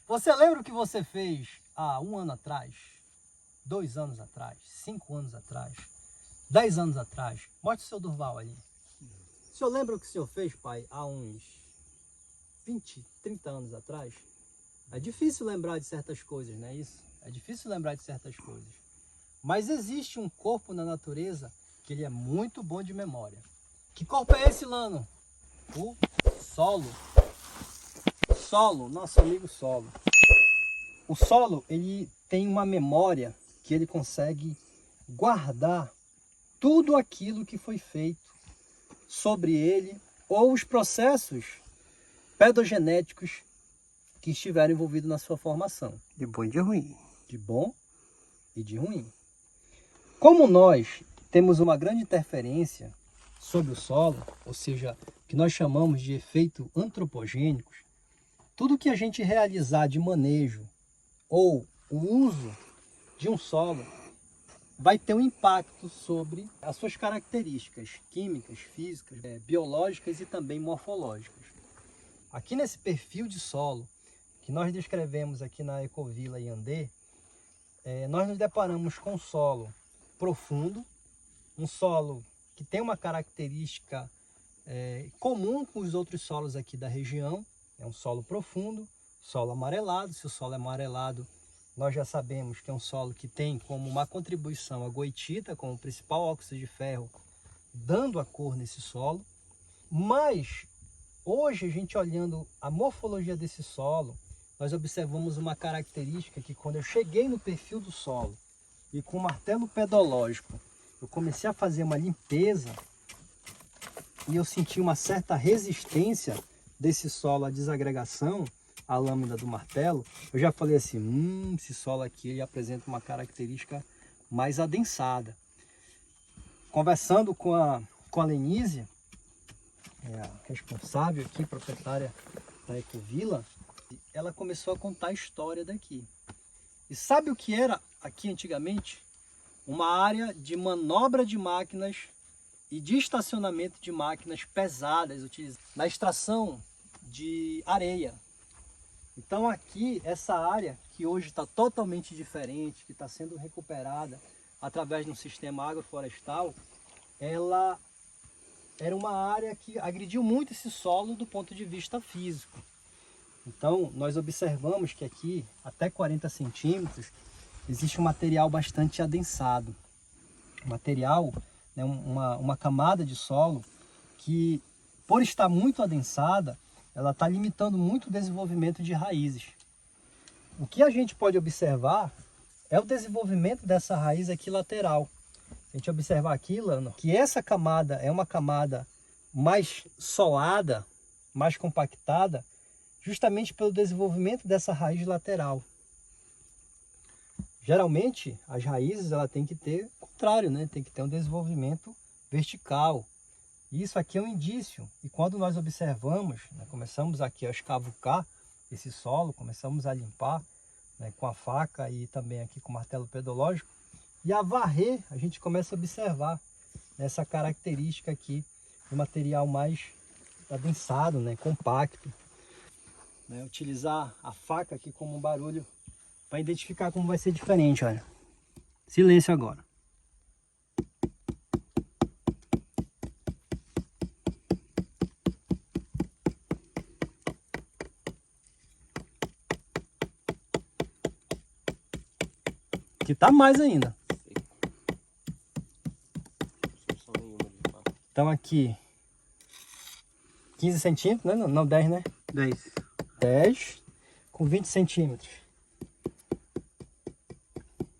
Você lembra o que você fez há 1 ano atrás? 2 anos atrás? 5 anos atrás? 10 anos atrás? Mostre o seu Durval ali. O senhor lembra o que o senhor fez, pai, há uns 20, 30 anos atrás? É difícil lembrar de certas coisas, não é isso? É difícil lembrar de certas coisas. Mas existe um corpo na natureza que ele é muito bom de memória. Que corpo é esse, Lano? O solo. Solo, nosso amigo solo. O solo, ele tem uma memória que ele consegue guardar tudo aquilo que foi feito sobre ele ou os processos pedogenéticos que estiveram envolvidos na sua formação. De bom e de ruim. De bom e de ruim. Como nós temos uma grande interferência sobre o solo, ou seja, que nós chamamos de efeito antropogênicos, tudo que a gente realizar de manejo ou o uso de um solo vai ter um impacto sobre as suas características químicas, físicas, biológicas e também morfológicas. Aqui nesse perfil de solo que nós descrevemos aqui na Ecovila Iandê, nós nos deparamos com um solo profundo, um solo que tem uma característica comum com os outros solos aqui da região. É um solo profundo, solo amarelado. Se o solo é amarelado, nós já sabemos que é um solo que tem como uma contribuição a goetita, como principal óxido de ferro, dando a cor nesse solo. Mas hoje, a gente olhando a morfologia desse solo, nós observamos uma característica que quando eu cheguei no perfil do solo e com o martelo pedológico, eu comecei a fazer uma limpeza e eu senti uma certa resistência desse solo à desagregação, à lâmina do martelo. Eu já falei assim, esse solo aqui ele apresenta uma característica mais adensada. Conversando com a Lenísia, a responsável aqui, proprietária da Ecovila, ela começou a contar a história daqui. E sabe o que era aqui antigamente? Uma área de manobra de máquinas e de estacionamento de máquinas pesadas na extração de areia. Então aqui, essa área que hoje está totalmente diferente, que está sendo recuperada através de um sistema agroflorestal, ela era uma área que agrediu muito esse solo do ponto de vista físico. Então nós observamos que aqui, até 40 centímetros, existe um material bastante adensado. Material, né, uma camada de solo que, por estar muito adensada, ela está limitando muito o desenvolvimento de raízes. O que a gente pode observar é o desenvolvimento dessa raiz aqui lateral. Se a gente observar aqui, Lano, que essa camada é uma camada mais solada, mais compactada, justamente pelo desenvolvimento dessa raiz lateral. Geralmente, as raízes ela tem que ter o contrário, né? Tem que ter um desenvolvimento vertical. Isso aqui é um indício. E quando nós observamos, né, começamos aqui a escavucar esse solo, começamos a limpar, né, com a faca e também aqui com o martelo pedológico, e a varrer, a gente começa a observar essa característica aqui do material mais adensado, né, compacto. Né, utilizar a faca aqui como um barulho para identificar como vai ser diferente, olha. Silêncio agora. Que tá mais ainda. Então aqui 15 centímetros, né? Não 10, né? 10. 10 com 20 centímetros.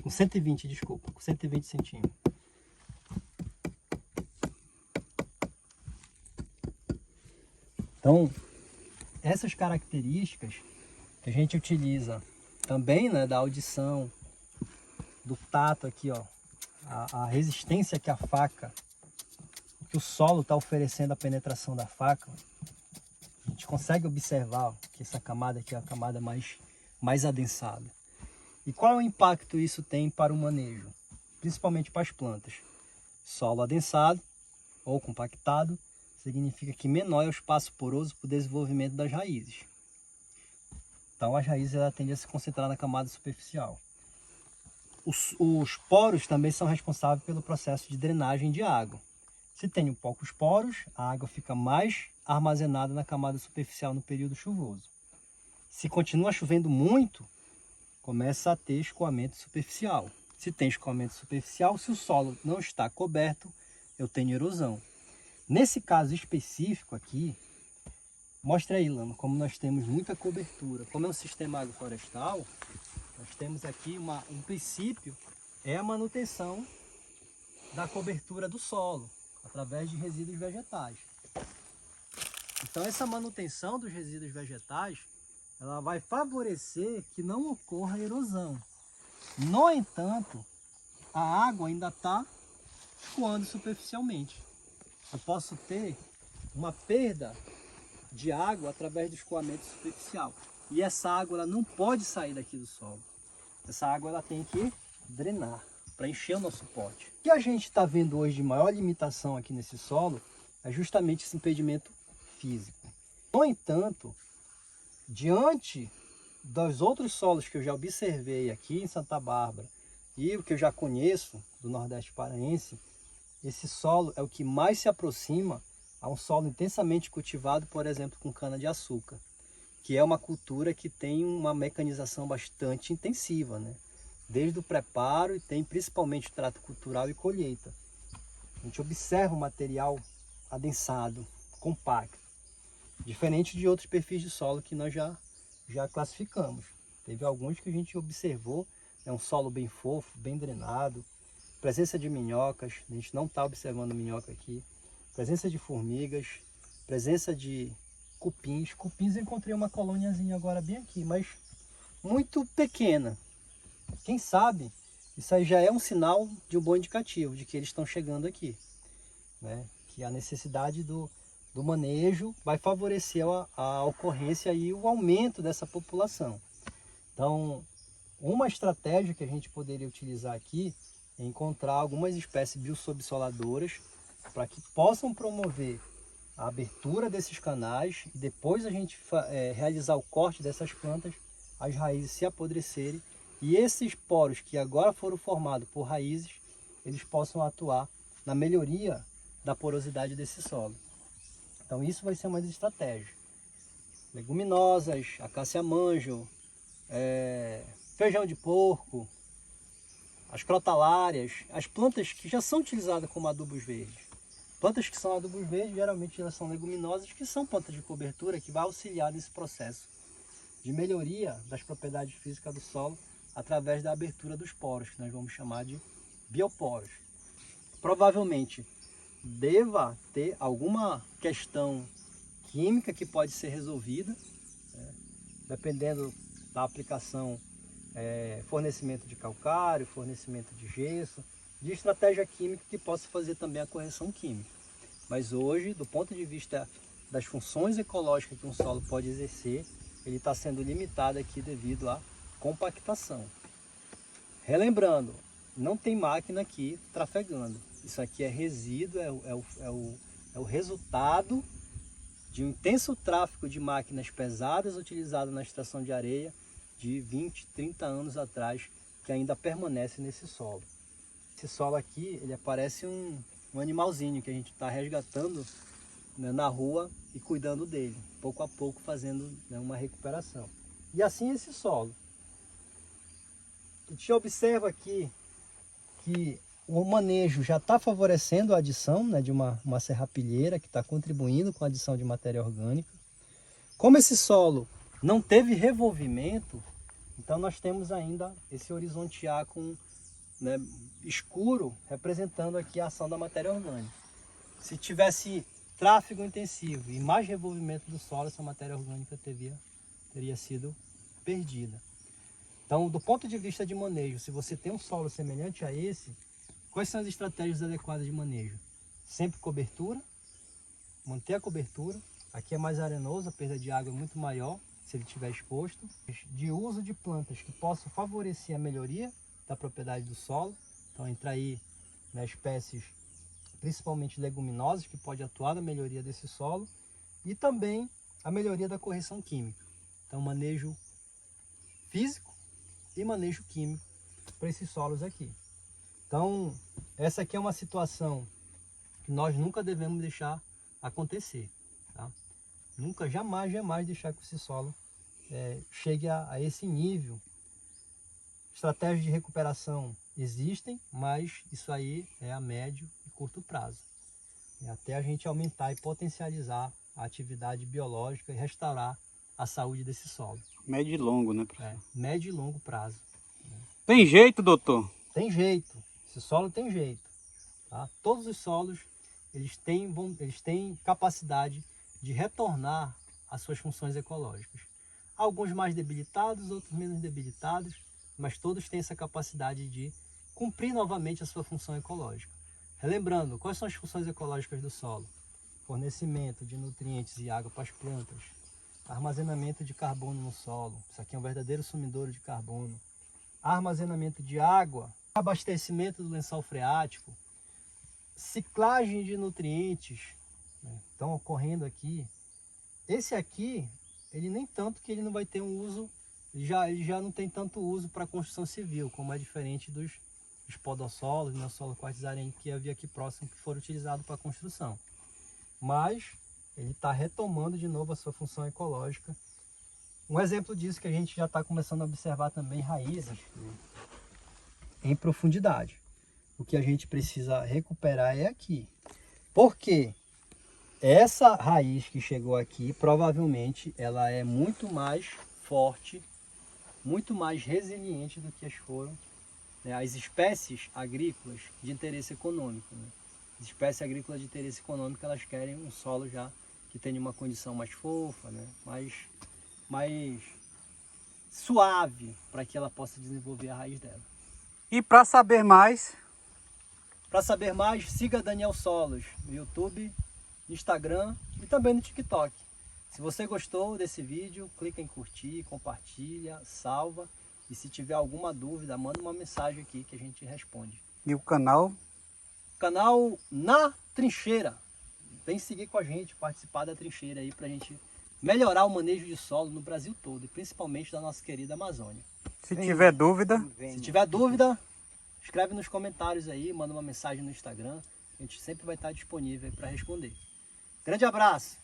Com 120, desculpa. Com 120 centímetros. Então, essas características que a gente utiliza também, né, da audição, do tato aqui, ó, a resistência que a faca, que o solo está oferecendo à penetração da faca, a gente consegue observar, ó, que essa camada aqui é a camada mais adensada. E qual é o impacto isso tem para o manejo? Principalmente para as plantas. Solo adensado ou compactado significa que menor é o espaço poroso para o desenvolvimento das raízes. Então as raízes ela tendem a se concentrar na camada superficial. Os poros também são responsáveis pelo processo de drenagem de água. Se tem poucos poros, a água fica mais armazenada na camada superficial no período chuvoso. Se continua chovendo muito, começa a ter escoamento superficial. Se tem escoamento superficial, se o solo não está coberto, eu tenho erosão. Nesse caso específico aqui, mostra aí, Lama, como nós temos muita cobertura. Como é um sistema agroflorestal, nós temos aqui um princípio, é a manutenção da cobertura do solo, através de resíduos vegetais. Então essa manutenção dos resíduos vegetais, ela vai favorecer que não ocorra erosão. No entanto, a água ainda está escoando superficialmente. Eu posso ter uma perda de água através do escoamento superficial. E essa água ela não pode sair daqui do solo. Essa água ela tem que drenar para encher o nosso pote. O que a gente está vendo hoje de maior limitação aqui nesse solo é justamente esse impedimento físico. No entanto, diante dos outros solos que eu já observei aqui em Santa Bárbara e o que eu já conheço do Nordeste paraense, esse solo é o que mais se aproxima a um solo intensamente cultivado, por exemplo, com cana-de-açúcar, que é uma cultura que tem uma mecanização bastante intensiva, né? Desde o preparo e tem principalmente o trato cultural e colheita. A gente observa o material adensado, compacto, diferente de outros perfis de solo que nós já classificamos. Teve alguns que a gente observou, é um solo bem fofo, bem drenado, presença de minhocas, a gente não está observando minhoca aqui, presença de formigas, presença de cupins. Cupins eu encontrei uma colôniazinha agora bem aqui, mas muito pequena. Quem sabe isso aí já é um sinal de um bom indicativo de que eles estão chegando aqui, né? Que a necessidade do manejo vai favorecer a ocorrência e o aumento dessa população. Então, uma estratégia que a gente poderia utilizar aqui é encontrar algumas espécies biossobsoladoras para que possam promover a abertura desses canais e depois a gente realizar o corte dessas plantas, as raízes se apodrecerem e esses poros que agora foram formados por raízes, eles possam atuar na melhoria da porosidade desse solo. Então isso vai ser uma das estratégias. Leguminosas, acácia manjo, feijão de porco, as crotalárias, as plantas que já são utilizadas como adubos verdes. Plantas que são adubos verdes, geralmente elas são leguminosas, que são plantas de cobertura, que vai auxiliar nesse processo de melhoria das propriedades físicas do solo através da abertura dos poros, que nós vamos chamar de bioporos. Provavelmente deva ter alguma questão química que pode ser resolvida, né? Dependendo da aplicação, fornecimento de calcário, fornecimento de gesso, de estratégia química que possa fazer também a correção química. Mas hoje, do ponto de vista das funções ecológicas que um solo pode exercer, ele está sendo limitado aqui devido à compactação. Relembrando, não tem máquina aqui trafegando. Isso aqui é resíduo, é o resultado de um intenso tráfego de máquinas pesadas utilizadas na extração de areia de 20, 30 anos atrás, que ainda permanece nesse solo. Esse solo aqui, ele parece um animalzinho que a gente está resgatando, né, na rua e cuidando dele, pouco a pouco fazendo, né, uma recuperação. E assim esse solo. A gente observa aqui que o manejo já está favorecendo a adição, né, de uma serrapilheira que está contribuindo com a adição de matéria orgânica. Como esse solo não teve revolvimento, então nós temos ainda esse horizonte A com, né, escuro, representando aqui a ação da matéria orgânica. Se tivesse tráfego intensivo e mais revolvimento do solo, essa matéria orgânica teria sido perdida. Então, do ponto de vista de manejo, se você tem um solo semelhante a esse, quais são as estratégias adequadas de manejo? Sempre cobertura, manter a cobertura. Aqui é mais arenoso, a perda de água é muito maior se ele estiver exposto. De uso de plantas que possam favorecer a melhoria da propriedade do solo. Então entra aí, né, espécies principalmente leguminosas que pode atuar na melhoria desse solo e também a melhoria da correção química. Então manejo físico e manejo químico para esses solos aqui. Então, essa aqui é uma situação que nós nunca devemos deixar acontecer, tá? Nunca, jamais deixar que esse solo chegue a esse nível. Estratégias de recuperação existem, mas isso aí é a médio e curto prazo. Até a gente aumentar e potencializar a atividade biológica e restaurar a saúde desse solo. Médio e longo, né, professor? Médio e longo prazo. Tem jeito, doutor? Tem jeito. Esse solo tem jeito. Tá? Todos os solos eles têm capacidade de retornar às suas funções ecológicas. Alguns mais debilitados, outros menos debilitados, mas todos têm essa capacidade de cumprir novamente a sua função ecológica. Relembrando, quais são as funções ecológicas do solo? Fornecimento de nutrientes e água para as plantas, armazenamento de carbono no solo, isso aqui é um verdadeiro sumidouro de carbono, armazenamento de água, abastecimento do lençol freático, ciclagem de nutrientes, né, estão ocorrendo aqui. Esse aqui, ele nem tanto que ele não vai ter um uso, ele já não tem tanto uso para construção civil, como é diferente dos podossolos, né, solo quartzarense que havia aqui próximo, que foram utilizados para construção. Mas ele está retomando de novo a sua função ecológica. Um exemplo disso que a gente já está começando a observar também, raízes, né, em profundidade. O que a gente precisa recuperar é aqui. Por quê? Essa raiz que chegou aqui, provavelmente, ela é muito mais forte, muito mais resiliente do que as foram, né, as espécies agrícolas de interesse econômico. Né? As espécies agrícolas de interesse econômico, elas querem um solo já que tenha uma condição mais fofa, né? mais suave, para que ela possa desenvolver a raiz dela. E para saber mais... Para saber mais, siga Daniel Solos no YouTube, no Instagram e também no TikTok. Se você gostou desse vídeo, clica em curtir, compartilha, salva. E se tiver alguma dúvida, manda uma mensagem aqui que a gente responde. E o canal? Canal Na Trincheira. Vem seguir com a gente, participar da trincheira aí para a gente melhorar o manejo de solo no Brasil todo, e principalmente da nossa querida Amazônia. Se tiver dúvida... Se tiver dúvida, escreve nos comentários aí, manda uma mensagem no Instagram. A gente sempre vai estar disponível para responder. Grande abraço!